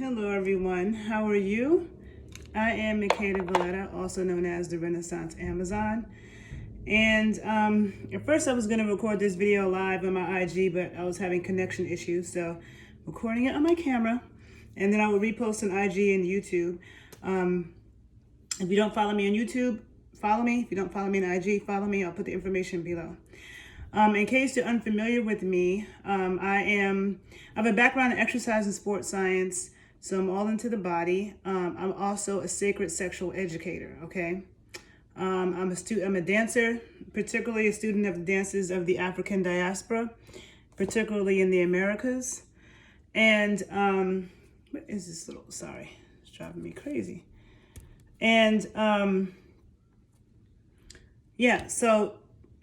Hello everyone, how are you? I am Makeda Valletta, also known as the Renaissance Amazon. And at first I was going to record this video live on my IG, but I was having connection issues, so recording it on my camera, and then I will repost on IG and YouTube. If you don't follow me on YouTube, follow me. If you don't follow me on IG, follow me. I'll put the information below. In case you're unfamiliar with me, I have a background in exercise and sports science, so I'm all into the body. I'm also a sacred sexual educator, okay? I'm a dancer, particularly a student of the dances of the African diaspora, particularly in the Americas. And what is this little, sorry, it's driving me crazy. And yeah, so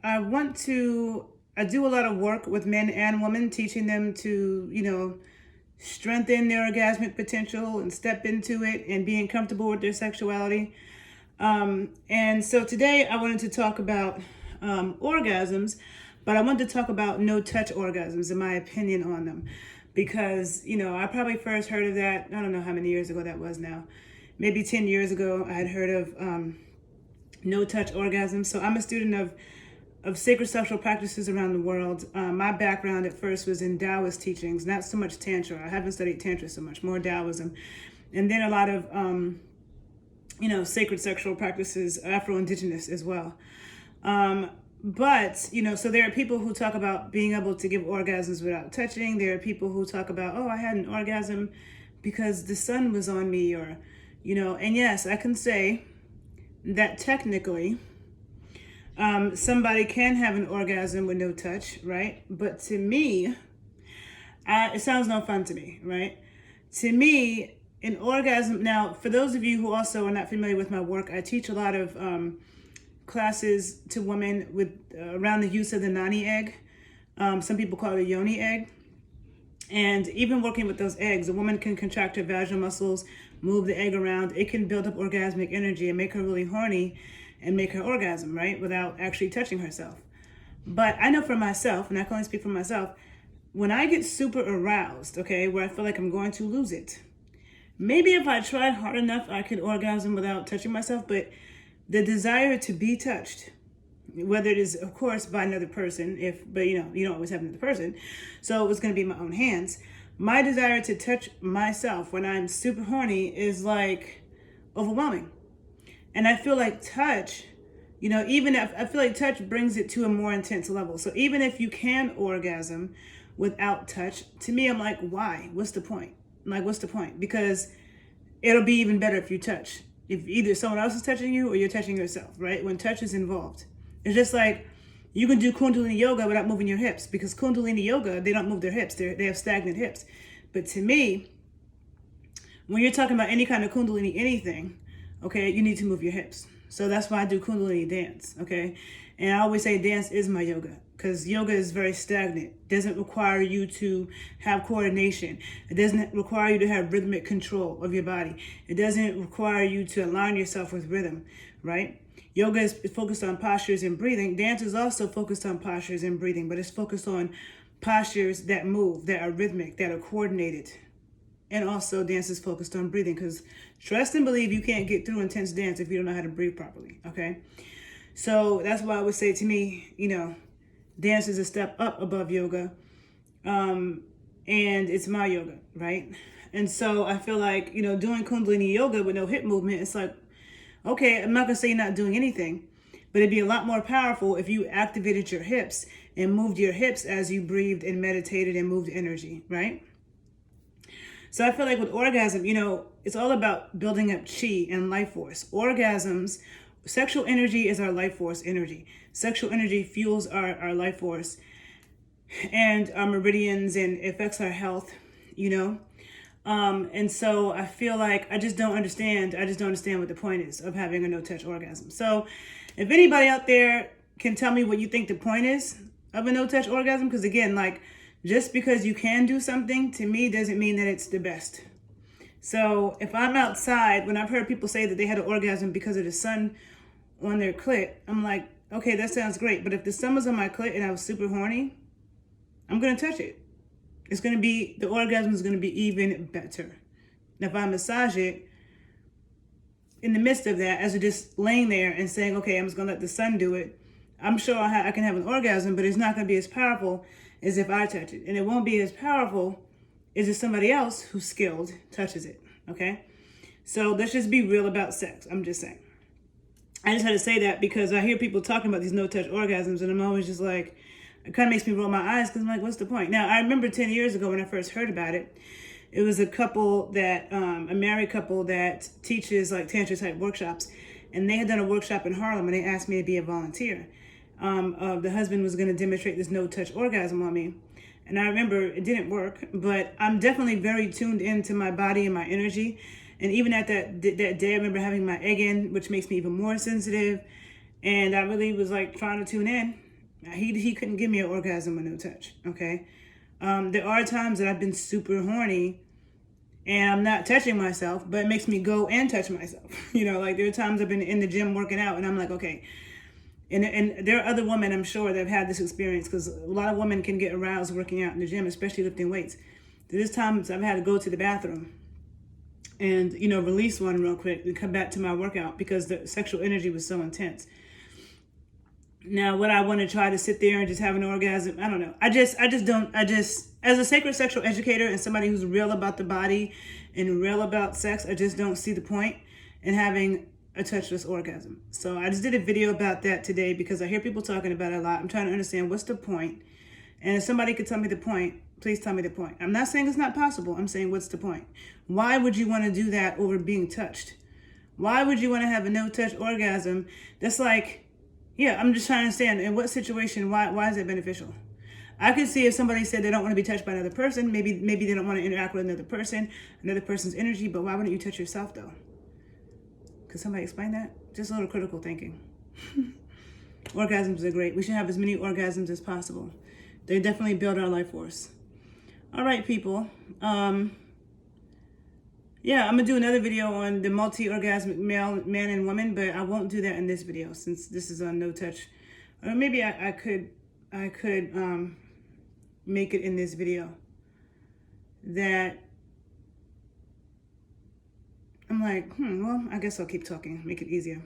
I do a lot of work with men and women, teaching them to, strengthen their orgasmic potential and step into it and being comfortable with their sexuality. And so today I wanted to talk about orgasms, but I wanted to talk about no-touch orgasms and my opinion on them. Because, I probably first heard of that, I don't know how many years ago that was now. Maybe 10 years ago I had heard of no-touch orgasms. So I'm a student of sacred sexual practices around the world. My background at first was in Taoist teachings, not so much Tantra. I haven't studied Tantra so much, more Taoism. And then a lot of, sacred sexual practices, Afro-Indigenous as well. But, so there are people who talk about being able to give orgasms without touching. There are people who talk about, I had an orgasm because the sun was on me, or, and yes, I can say that technically, somebody can have an orgasm with no touch, right? But to me, it sounds no fun to me, right? To me, an orgasm, now, for those of you who also are not familiar with my work, I teach a lot of classes to women with around the use of the nani egg. Some people call it a yoni egg. And even working with those eggs, a woman can contract her vaginal muscles, move the egg around. It can build up orgasmic energy and make her really horny and make her orgasm, right? Without actually touching herself. But I know for myself, and I can only speak for myself, when I get super aroused, okay, where I feel like I'm going to lose it, maybe if I tried hard enough, I could orgasm without touching myself, but the desire to be touched, whether it is, of course, by another person, but you don't always have another person, so it was going to be my own hands. My desire to touch myself when I'm super horny is like overwhelming. And I feel like touch, even if I feel like touch brings it to a more intense level. So even if you can orgasm without touch, to me, I'm like, why? What's the point? What's the point? Because it'll be even better if you touch. If either someone else is touching you or you're touching yourself, right? When touch is involved. It's just like you can do Kundalini yoga without moving your hips, because Kundalini yoga, they don't move their hips. They have stagnant hips. But to me, when you're talking about any kind of Kundalini anything, okay, you need to move your hips. So that's why I do Kundalini dance, okay? And I always say dance is my yoga, because yoga is very stagnant. It doesn't require you to have coordination. It doesn't require you to have rhythmic control of your body. It doesn't require you to align yourself with rhythm, right? Yoga is focused on postures and breathing. Dance is also focused on postures and breathing, but it's focused on postures that move, that are rhythmic, that are coordinated. And also dance is focused on breathing, because trust and believe you can't get through intense dance if you don't know how to breathe properly, okay? So that's why I would say, to me, dance is a step up above yoga, and it's my yoga, right? And so I feel like, doing Kundalini yoga with no hip movement, it's like, okay, I'm not gonna say you're not doing anything, but it'd be a lot more powerful if you activated your hips and moved your hips as you breathed and meditated and moved energy, right? So I feel like with orgasm, it's all about building up chi and life force. Orgasms, sexual energy is our life force energy. Sexual energy fuels our life force and our meridians, and affects our health, And so I feel like I just don't understand what the point is of having a no-touch orgasm. So if anybody out there can tell me what you think the point is of a no-touch orgasm, because again, just because you can do something, to me, doesn't mean that it's the best. So if I'm outside, when I've heard people say that they had an orgasm because of the sun on their clit, I'm like, okay, that sounds great. But if the sun was on my clit and I was super horny, I'm going to touch it. The orgasm is going to be even better. If I massage it in the midst of that, as of just laying there and saying, okay, I'm just going to let the sun do it, I'm sure I can have an orgasm, but it's not going to be as powerful as if I touch it. And it won't be as powerful as if somebody else who's skilled touches it, okay? So let's just be real about sex. I'm just saying. I just had to say that because I hear people talking about these no-touch orgasms, and I'm always just like, it kind of makes me roll my eyes because I'm like, what's the point? Now, I remember 10 years ago when I first heard about it, it was a couple that, a married couple that teaches like Tantra type workshops, and they had done a workshop in Harlem, and they asked me to be a volunteer. The husband was going to demonstrate this no-touch orgasm on me. And I remember it didn't work, but I'm definitely very tuned into my body and my energy. And even at that day, I remember having my egg in, which makes me even more sensitive. And I really was like trying to tune in. He couldn't give me an orgasm with no touch, okay? There are times that I've been super horny and I'm not touching myself, but it makes me go and touch myself. You know, like there are times I've been in the gym working out and I'm like, okay. And there are other women, I'm sure, that have had this experience because a lot of women can get aroused working out in the gym, especially lifting weights. There's times I've had to go to the bathroom and, you know, release one real quick and come back to my workout because the sexual energy was so intense. Now, would I want to try to sit there and just have an orgasm? I don't know. I just don't, as a sacred sexual educator and somebody who's real about the body and real about sex, I just don't see the point in having a touchless orgasm. So I just did a video about that today because I hear people talking about it a lot. I'm trying to understand what's the point. And if somebody could tell me the point, please tell me the point. I'm not saying it's not possible. I'm saying what's the point? Why would you want to do that over being touched? Why would you want to have a no-touch orgasm? That's like, yeah, I'm just trying to understand in what situation, why is it beneficial? I could see if somebody said they don't want to be touched by another person, maybe they don't want to interact with another person's energy, but why wouldn't you touch yourself though? Could somebody explain that? Just a little critical thinking. Orgasms are great. We should have as many orgasms as possible. They definitely build our life force. All right, people. Yeah, I'm going to do another video on the multi-orgasmic man and woman, but I won't do that in this video since this is on no touch. Or maybe I could make it in this video that I'm like, well, I guess I'll keep talking, make it easier.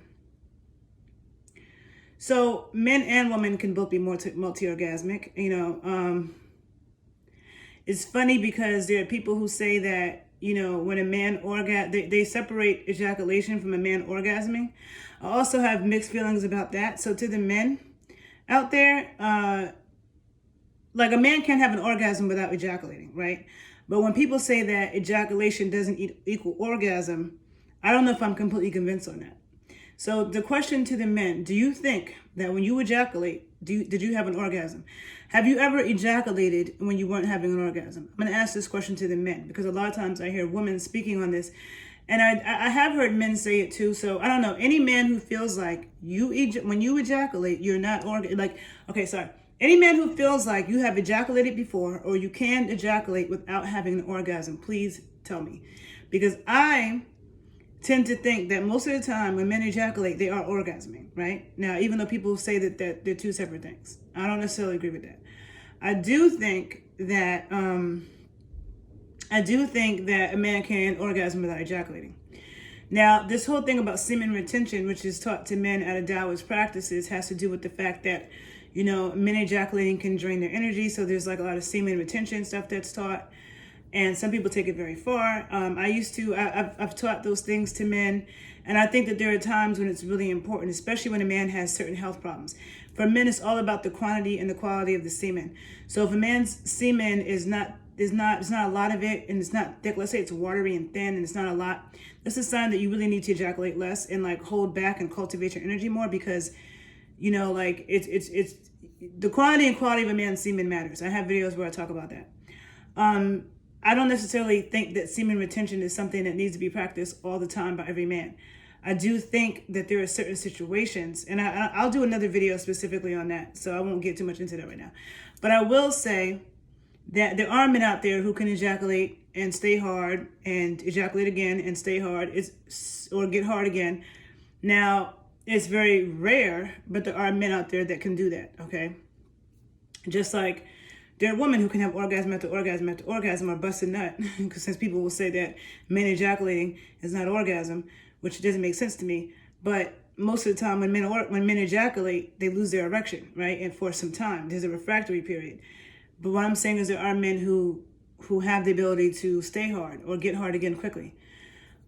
So men and women can both be multi-orgasmic. You know, it's funny because there are people who say that, you know, when a man they separate ejaculation from a man orgasming. I also have mixed feelings about that. So to the men out there, like a man can't have an orgasm without ejaculating, right? But when people say that ejaculation doesn't equal orgasm, I don't know if I'm completely convinced on that. So the question to the men, do you think that when you ejaculate, did you have an orgasm? Have you ever ejaculated when you weren't having an orgasm? I'm going to ask this question to the men because a lot of times I hear women speaking on this. And I have heard men say it too. So I don't know. Any man who feels like when you ejaculate, you're not Any man who feels like you have ejaculated before or you can ejaculate without having an orgasm, please tell me. Because I tend to think that most of the time when men ejaculate, they are orgasming, right? Now, even though people say that they're two separate things, I don't necessarily agree with that. I do think that a man can orgasm without ejaculating. Now, this whole thing about semen retention, which is taught to men out of Taoist practices, has to do with the fact that, you know, men ejaculating can drain their energy. So there's like a lot of semen retention stuff that's taught. And some people take it very far. I've taught those things to men. And I think that there are times when it's really important, especially when a man has certain health problems. For men, it's all about the quantity and the quality of the semen. So if a man's semen is not a lot of it, and it's not thick, let's say it's watery and thin and it's not a lot, that's a sign that you really need to ejaculate less and like hold back and cultivate your energy more because, you know, like it's the quantity and quality of a man's semen matters. I have videos where I talk about that. I don't necessarily think that semen retention is something that needs to be practiced all the time by every man. I do think that there are certain situations, and I'll do another video specifically on that, so I won't get too much into that right now. But I will say that there are men out there who can ejaculate and stay hard and ejaculate again and stay hard or get hard again. Now, it's very rare, but there are men out there that can do that, okay? Just like there are women who can have orgasm after orgasm after orgasm or busted nut, because since people will say that men ejaculating is not orgasm, which doesn't make sense to me. But most of the time when men ejaculate, they lose their erection, right? And for some time, there's a refractory period. But what I'm saying is there are men who have the ability to stay hard or get hard again quickly.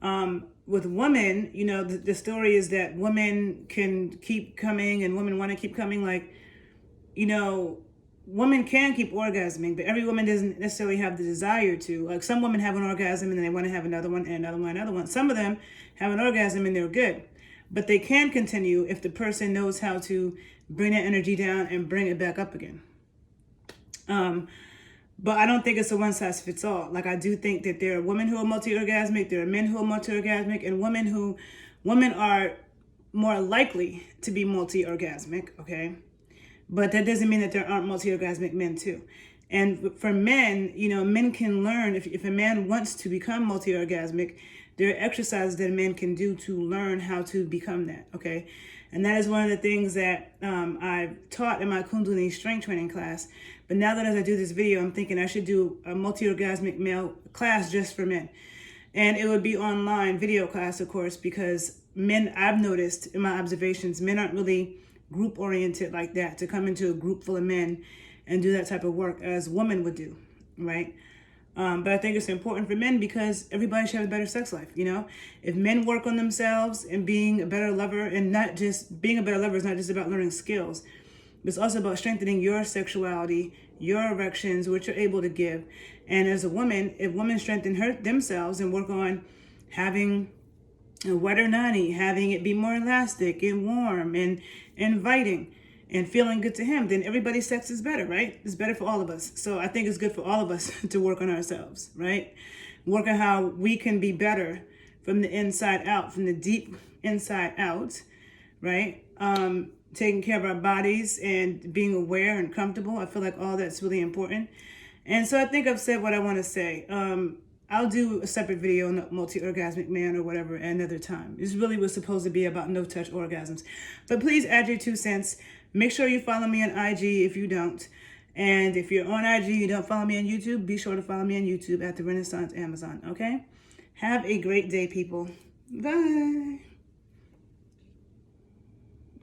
With women, you know, the story is that women can keep coming and women want to keep coming. Like, you know, women can keep orgasming, but every woman doesn't necessarily have the desire to. Like, some women have an orgasm and then they want to have another one and another one and another one. Some of them have an orgasm and they're good, but they can continue if the person knows how to bring that energy down and bring it back up again. But I don't think it's a one size fits all. Like, I do think that there are women who are multi-orgasmic, there are men who are multi-orgasmic, and women are more likely to be multi-orgasmic, okay? But that doesn't mean that there aren't multi-orgasmic men too. And for men, you know, men can learn, if a man wants to become multi-orgasmic, there are exercises that a man can do to learn how to become that, okay? And that is one of the things that I've taught in my Kundalini strength training class. But now that as I do this video, I'm thinking I should do a multi-orgasmic male class just for men. And it would be online video class, of course, because men, I've noticed in my observations, men aren't really group oriented like that, to come into a group full of men and do that type of work as women would do, right? But I think it's important for men because everybody should have a better sex life, you know? If men work on themselves and being a better lover, and not just being a better lover is not just about learning skills, but it's also about strengthening your sexuality, your erections, what you're able to give. And as a woman, if women strengthen themselves and work on having a wetter nanny, having it be more elastic and warm and inviting and feeling good to him, then everybody's sex is better, right? It's better for all of us. So I think it's good for all of us to work on ourselves, right? Work on how we can be better from the inside out, from the deep inside out, right? Taking care of our bodies and being aware and comfortable. I feel like all that's really important. And so I think I've said what I want to say. I'll do a separate video on the multi-orgasmic man or whatever another time. This really was supposed to be about no-touch orgasms. But please add your 2 cents. Make sure you follow me on IG if you don't. And if you're on IG, you don't follow me on YouTube, be sure to follow me on YouTube at The Renaissance Amazon, okay? Have a great day, people. Bye.